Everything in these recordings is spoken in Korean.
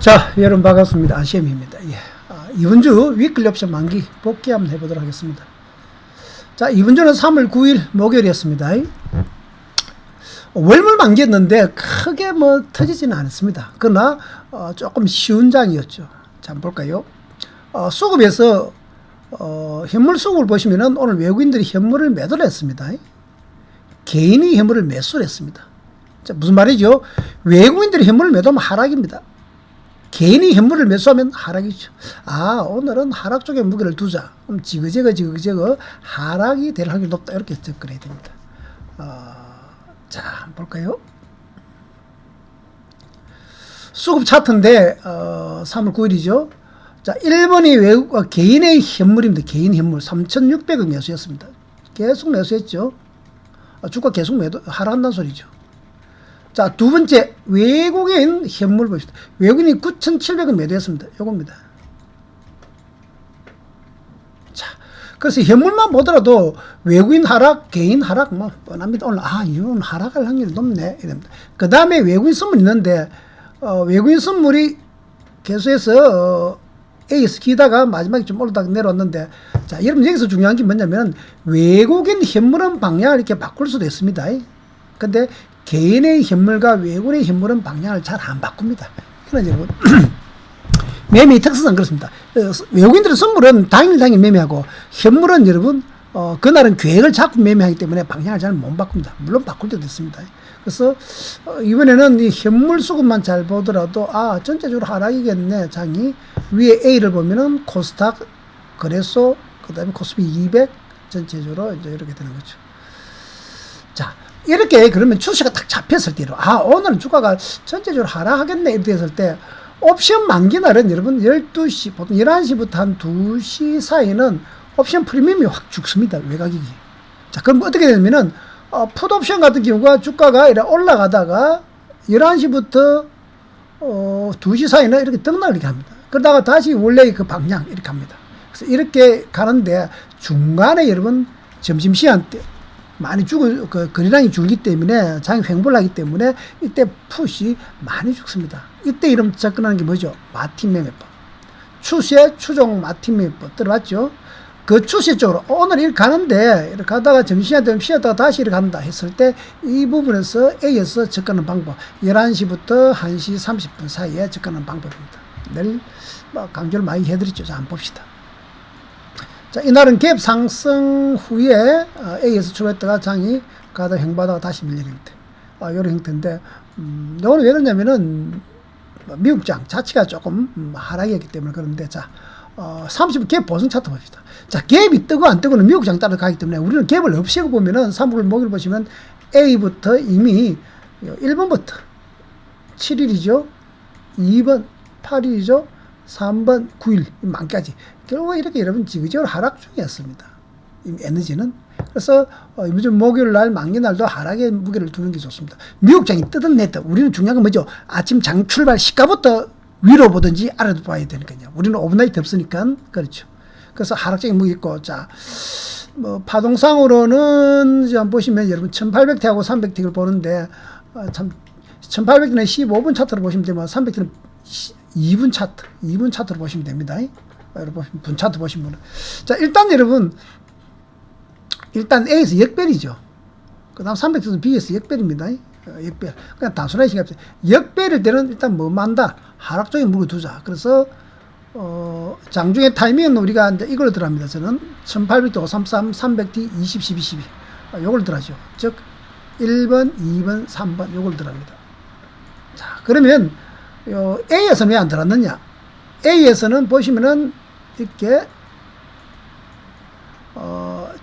자, 여러분 반갑습니다. 안시엠입니다. 예. 이번 주 위클리 옵션 만기 복귀 한번 해보도록 하겠습니다. 자, 이번 주는 3월 9일 목요일이었습니다. 월물 만기였는데 크게 뭐 터지지는 않았습니다. 그러나 조금 쉬운 장이었죠. 자, 한번 볼까요? 수급에서 현물 수급을 보시면은 오늘 외국인들이 현물을 매도를 했습니다. 개인이 현물을 매수를 했습니다. 자, 무슨 말이죠? 외국인들이 현물을 매도하면 하락입니다. 개인이 현물을 매수하면 하락이죠. 오늘은 하락 쪽에 무게를 두자. 그럼 지그재그 하락이 될 확률이 높다. 이렇게 접근해야 됩니다. 자, 한번 볼까요? 수급 차트인데, 3월 9일이죠. 자, 1번이 개인의 현물입니다. 개인 현물. 3,600억 매수였습니다. 계속 매수했죠. 주가 계속 하락한다는 소리죠. 자, 두 번째, 외국인 현물 봅시다. 외국인이 9,700원 매도했습니다. 요겁니다. 자, 그래서 현물만 보더라도 외국인 하락, 개인 하락, 뭐, 뻔합니다. 오늘, 이건 하락할 확률이 높네. 이럽니다. 그 다음에 외국인 선물 있는데, 외국인 선물이 계속해서, A에서 기다가 마지막에 좀 올라다가 내려왔는데, 자, 여러분 여기서 중요한 게 뭐냐면, 외국인 현물은 방향을 이렇게 바꿀 수도 있습니다. 근데, 개인의 현물과 외국인의 현물은 방향을 잘 안 바꿉니다. 그러나 여러분, 매매의 특성은 그렇습니다. 외국인들의 선물은 당일 매매하고, 현물은 여러분, 그날은 계획을 잡고 매매하기 때문에 방향을 잘 못 바꿉니다. 물론 바꿀 때도 있습니다. 그래서, 이번에는 이 현물 수급만 잘 보더라도, 전체적으로 하락이겠네, 장이. 위에 A를 보면은 코스닥, 거래소, 그 다음에 코스피 200, 전체적으로 이제 이렇게 되는 거죠. 자, 이렇게 그러면 추세가 딱 잡혔을 때로 오늘은 주가가 전체적으로 하락하겠네 이렇게 됐을 때 옵션 만기 날은 여러분 12시 보통 11시부터 한 2시 사이는 옵션 프리미엄이 확 죽습니다. 외곽이기. 자, 그럼 어떻게 되냐면은 풋 옵션 같은 경우가 주가가 이렇게 올라가다가 11시부터 2시 사이는 이렇게 등락을 이렇게 합니다. 그러다가 다시 원래의 그 방향 이렇게 합니다. 그래서 이렇게 가는데 중간에 여러분 점심시간 때 많이 거래량이 줄기 때문에 장이 횡보를 하기 때문에 이때 풋이 많이 죽습니다. 이때 이름 접근하는 게 뭐죠? 마틴 매매법. 추세, 추종, 마틴 매매법. 들어봤죠? 그 추세 쪽으로 오늘 이렇게 가는데 이렇게 가다가 점심시간 되면 쉬었다가 다시 이렇게 간다 했을 때 이 부분에서 A에서 접근하는 방법. 11시부터 1시 30분 사이에 접근하는 방법입니다. 늘 강조를 많이 해드렸죠. 자, 한번 봅시다. 자, 이날은 갭 상승 후에 A에서 출발했다가 장이 가다 횡보하다가 다시 밀리는 형태. 이런 형태인데, 이거는 왜 그러냐면은, 미국장 자체가 조금 하락이었기 때문에 그런데, 자, 30분 갭 보승 차트 봅시다. 자, 갭이 뜨고 안 뜨고는 미국장 따라 가기 때문에 우리는 갭을 없애고 보면은 3월 목요일 보시면 A부터 이미 1번부터 7일이죠. 2번 8일이죠. 3번 9일 만까지 결국 이렇게 여러분 지그재그로 하락 중이었습니다. 이 에너지는. 그래서 이번 목요일 날 만기 날도 하락에 무게를 두는 게 좋습니다. 미국장이 뜨든 냈든 우리는 중요한 건 뭐죠? 아침 장 출발 시가부터 위로 보든지 아래로 봐야 되니까요. 우리는 오버나이트 없으니까 그렇죠. 그래서 하락적인 무게 있고, 자, 뭐 파동상으로는 이제 한번 보시면 여러분 1800T하고 300T를 보는데 참 1800T는 15분 차트로 보시면 되면 300T는 2분 차트로 보시면 됩니다. 여러분, 분 차트 보시면. 자, 일단 여러분, A에서 역배이죠. 그 다음 300T는 B에서 역배입니다. 역배. 그냥 단순하게 생각해보세요. 역배일 때는 일단 뭐 만다? 하락적인 무게 두자. 그래서, 장중의 타이밍은 우리가 이제 이걸로 들어갑니다. 저는 1800T, 533, 300T, 20, 12, 12. 요걸 들어가죠. 즉, 1번, 2번, 3번, 요걸 들어갑니다. 자, 그러면, A에서는 왜 안 들어갔느냐? A에서는 보시면은 이렇게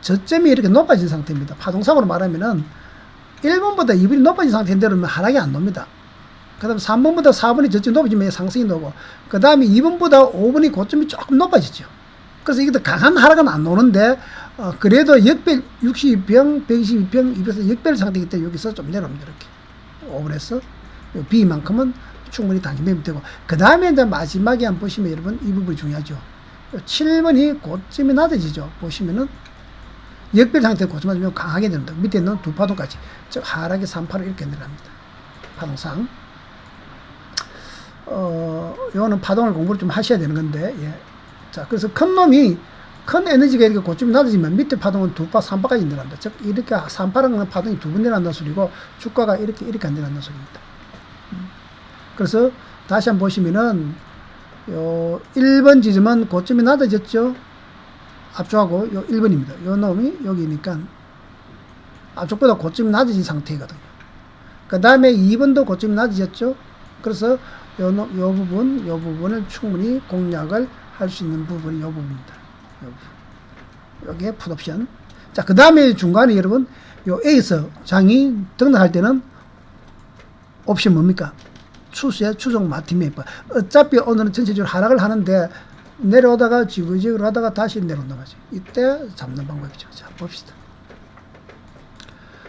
저점이 이렇게 높아진 상태입니다. 파동상으로 말하면은 1번보다 2번이 높아진 상태인데는 하락이 안 놉니다. 그 다음에 3번보다 4번이 저점이 높아지면 상승이 나오고, 그 다음에 2번보다 5번이 고점이 조금 높아지죠. 그래서 이게 더 강한 하락은 안 오는데, 그래도 역배 62평, 122평, 200에서 역배 상태이기 때문에 여기서 좀 내려옵니다. 이렇게. 5번에서 B만큼은 충분히 당기면 되고, 그 다음에 이제 마지막에 한번 보시면 여러분 이 부분이 중요하죠. 7번이 고점이 낮아지죠. 보시면은 역별 상태 고점 맞으면 강하게 됩니다. 밑에 있는 두 파동까지, 즉 하락의 3파로 이렇게 내려갑니다. 파동상. 요거는 파동을 공부를 좀 하셔야 되는 건데, 예. 자, 그래서 큰 에너지가 이렇게 고점이 낮아지면 밑에 파동은 2바, 3바까지 내려간다. 즉, 이렇게 3바라는 파동이 2번 내려간다는 소리고, 주가가 이렇게 안 내려간다는 소리입니다. 그래서 다시 한번 보시면은, 요 1번 지점은 고점이 낮아졌죠. 앞쪽하고 요 1번입니다. 요 놈이 여기니까 앞쪽보다 고점이 낮아진 상태거든요. 그 다음에 2번도 고점이 낮아졌죠. 그래서 요 부분을 충분히 공략을 할 수 있는 부분이 요 부분입니다. 여기에 풋옵션. 자, 그 다음에 중간에 여러분, 요 A에서 장이 등락할 때는 옵션 뭡니까? 추세, 추종, 마틴 매입. 어차피 오늘은 전체적으로 하락을 하는데, 내려오다가 지그재그를 하다가 다시 내려온단 말이죠. 이때 잡는 방법이죠. 자, 봅시다.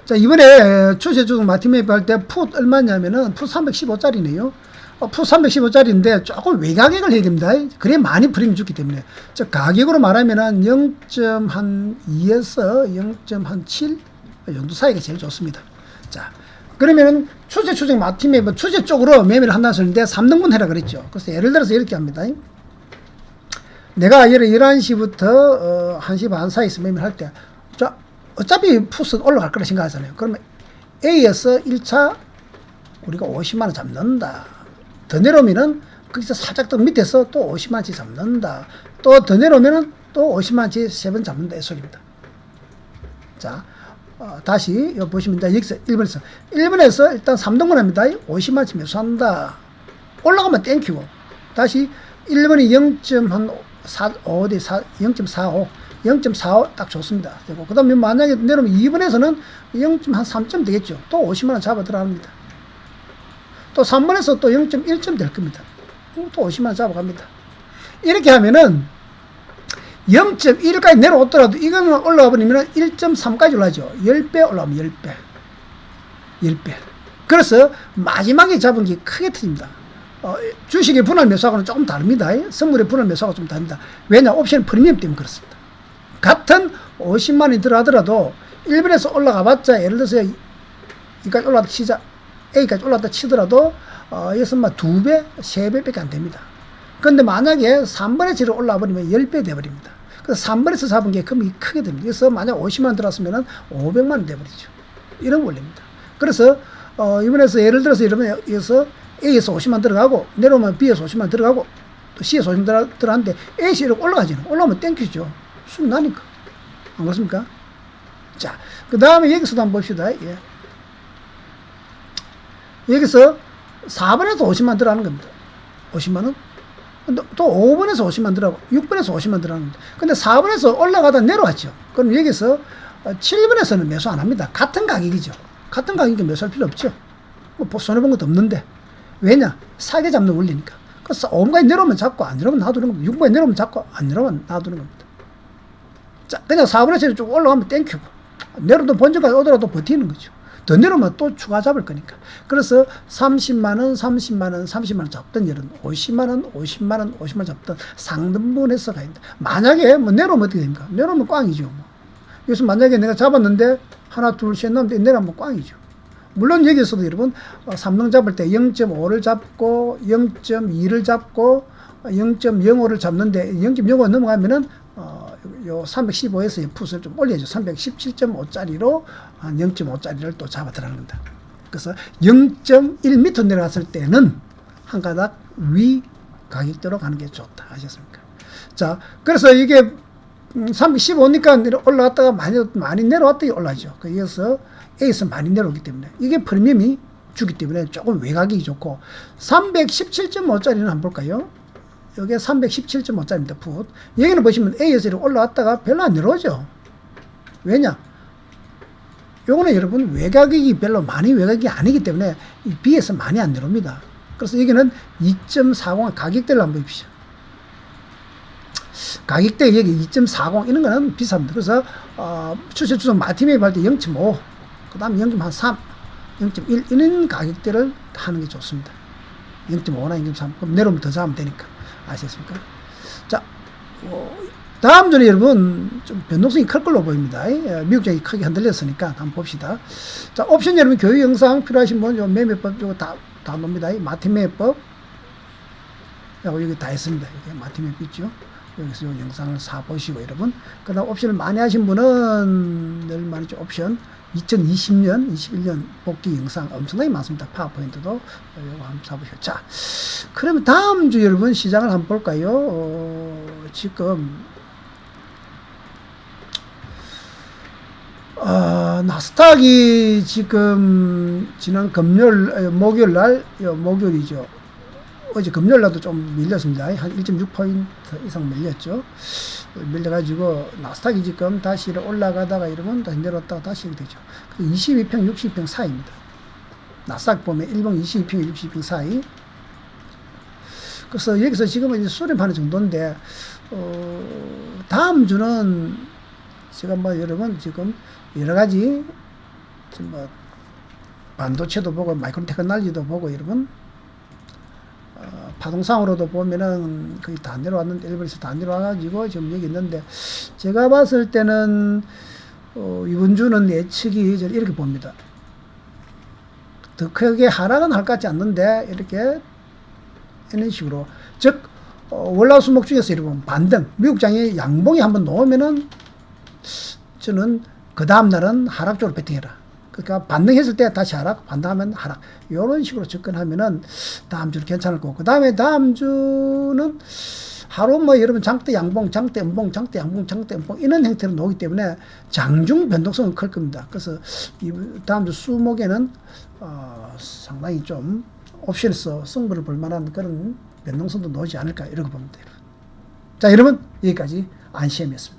자, 이번에 추세, 추종, 마틴 매입 할 때 풋 얼마냐면은, 풋 315짜리네요. 풋 315짜리인데 조금 외가격을 해야 됩니다. 그래야 많이 프리미엄 주기 때문에. 자, 가격으로 말하면은 0.2에서 0.7 정도 사이가 제일 좋습니다. 자, 그러면은 추세, 추정, 마틴 매입은 추세 쪽으로 매매를 한다는 소리인데 3등분 해라 그랬죠. 그래서 예를 들어서 이렇게 합니다. 내가 11시부터 1시 반 사이에서 매매를 할 때, 자, 어차피 풋은 올라갈 거라 생각하잖아요. 그러면 A에서 1차 우리가 50만원 잡는다. 더 내려오면은 거기서 살짝 더 밑에서 또 50만원치 잡는다. 또 더 내려오면은 또 50만원치 3번 잡는다. 이 소리입니다. 자, 다시 여기 보시면 여기서 1번에서 일단 3등분 합니다. 50만원치 매수한다. 올라가면 땡큐고 다시 1번이 0.45 딱 좋습니다. 되고 그 다음에 만약에 내려오면 2번에서는 0.3점 되겠죠. 또 50만원 잡아 들어갑니다. 또 3번에서 또 0.1점 될 겁니다. 또 50만원 잡아갑니다. 이렇게 하면은 0.1까지 내려오더라도 이거는 올라가 버리면 1.3까지 올라가죠. 10배 올라가면 10배. 그래서 마지막에 잡은 게 크게 터집니다. 주식의 분할 매수하고는 조금 다릅니다. 선물의 분할 매수하고 좀 다릅니다. 왜냐? 옵션 프리미엄 때문에 그렇습니다. 같은 50만원이 들어가더라도 1번에서 올라가 봤자 예를 들어서 여기까지 올라갔다 치자. A까지 올라갔다 치더라도 여기서 막 2배, 3배밖에 안 됩니다. 그런데 만약에 3번에 지를 올라와 버리면 10배 돼버립니다. 그래서 3번에서 잡은 게 금액이 크게 됩니다. 그래서 만약 50만원 들어왔으면 500만원 돼버리죠. 이런 원리입니다. 그래서 이번에서 예를 들어서 이러면 여기서 A에서 50만 들어가고 내려오면 B에서 50만 들어가고 또 C에서 50만 들어가는데 A에서 이렇게 올라가잖아요. 올라오면 땡큐죠. 수익 나니까. 안 그렇습니까? 자, 그 다음에 여기서도 한번 봅시다. 예. 여기서 4번에서 50만 들어가는 겁니다. 50만원. 또 5번에서 50만 들어가고 6번에서 50만 들어가는 겁니다. 근데 4번에서 올라가다 내려왔죠. 그럼 여기서 7번에서는 매수 안 합니다. 같은 가격이죠. 같은 가격이니까 매수할 필요 없죠. 뭐 손해본 것도 없는데. 왜냐? 사게 잡는 원리니까. 그래서 5번까지 내려오면 잡고 안 내려오면 놔두는 겁니다. 6번까지 내려오면 잡고 안 내려오면 놔두는 겁니다. 자, 그냥 4번에서 쭉 올라가면 땡큐고 내려오면 본전까지 오더라도 버티는 거죠. 더 내려오면 또 추가 잡을 거니까. 그래서 30만원 잡던 예는 50만원 잡던 상등분해서 가야 된다. 만약에 뭐 내려오면 어떻게 됩니까? 내려오면 꽝이죠. 뭐. 여기서 만약에 내가 잡았는데 하나, 둘, 셋 나오는데 내려오면 꽝이죠. 물론 여기서도 여러분 3등 잡을 때 0.5를 잡고 0.2를 잡고 0.05를 잡는데 0.05 넘어가면은 요 315에서 풋을 좀 올려야죠. 317.5짜리로 0.5짜리를 또 잡아 들어가는 겁니다. 그래서 0.1m 내려갔을 때는 한 가닥 위 가격대로 가는 게 좋다. 아셨습니까? 자, 그래서 이게 315니까 올라갔다가 많이 내려왔더니 올라가죠. 그래서 A에서 많이 내려오기 때문에 이게 프리미엄이 주기 때문에 조금 외곽이 좋고 317.5짜리는 한번 볼까요? 여기에 317.5짜리입니다. 풋. 여기는 보시면 A에서 이렇게 올라왔다가 별로 안 내려오죠. 왜냐? 요거는 여러분 외곽이 별로 많이 외곽이 아니기 때문에 이 B에서 많이 안 내려옵니다. 그래서 여기는 2.40 가격대를 한번 보십시오. 가격대 여기 2.40 이런 거는 비쌉니다. 그래서 추세 추정 마티메이 할 때 0.5 그 다음에 0.3 0.1 이런 가격대를 하는 게 좋습니다. 0.5나 0.3 그럼 내려오면 더 잡으면 되니까. 아시겠습니까? 자, 다음 전에 여러분 좀 변동성이 클 걸로 보입니다. 미국장이 크게 흔들렸으니까 한번 봅시다. 자, 옵션 여러분 교육 영상 필요하신 분 요 매매법 요거 다 놓습니다. 마틴 매매법 하고 여기 다 했습니다. 이렇게 마티맵 있죠. 여기서 요 영상을 사 보시고 여러분. 그다음 옵션을 많이 하신 분은 늘 말이죠. 옵션 2020년, 21년 복귀 영상 엄청나게 많습니다. 파워포인트도 요거 한번 사보시죠. 자, 그러면 다음 주 여러분 시장을 한번 볼까요? 지금 나스닥이 지금 지난 목요일 날, 목요일이죠. 어제 금요일 날도 좀 밀렸습니다. 한 1.6포인트 이상 밀렸죠. 밀려가지고 나스닥이 지금 다시 올라가다가 이러면 다시 내려왔다가 다시 이렇게 되죠. 22평, 60평 사이입니다. 나스닥 보면 일봉 22평, 60평 사이. 그래서 여기서 지금은 이제 수렴하는 정도인데, 다음 주는 제가 뭐 여러분 지금 여러 가지 지금 뭐 반도체도 보고 마이크로 테크놀로지도 보고 여러분 파동상으로도 보면은 거의 다 내려왔는데 일본에서 다 내려와가지고 지금 여기 있는데 제가 봤을 때는 이번 주는 예측이 이렇게 봅니다. 더 크게 하락은 할 것 같지 않는데 이렇게 이런 식으로 즉 월화수목 중에서 여러분 반등 미국장이 양봉이 한번 놓으면은 저는 그 다음 날은 하락 쪽으로 베팅해라. 그러니까 반등했을 때 다시 하락, 반등하면 하락. 이런 식으로 접근하면은 다음 주는 괜찮을 거고. 그 다음에 다음 주는 하루 뭐 여러분 장대 양봉, 장대 음봉, 장대 양봉, 장대 음봉 이런 형태로 나오기 때문에 장중 변동성은 클 겁니다. 그래서 이 다음 주 수목에는 상당히 좀 옵션에서 승부를 볼 만한 그런 변동성도 나오지 않을까 이렇게 봅니다. 자, 여러분 여기까지 안시엠이었습니다.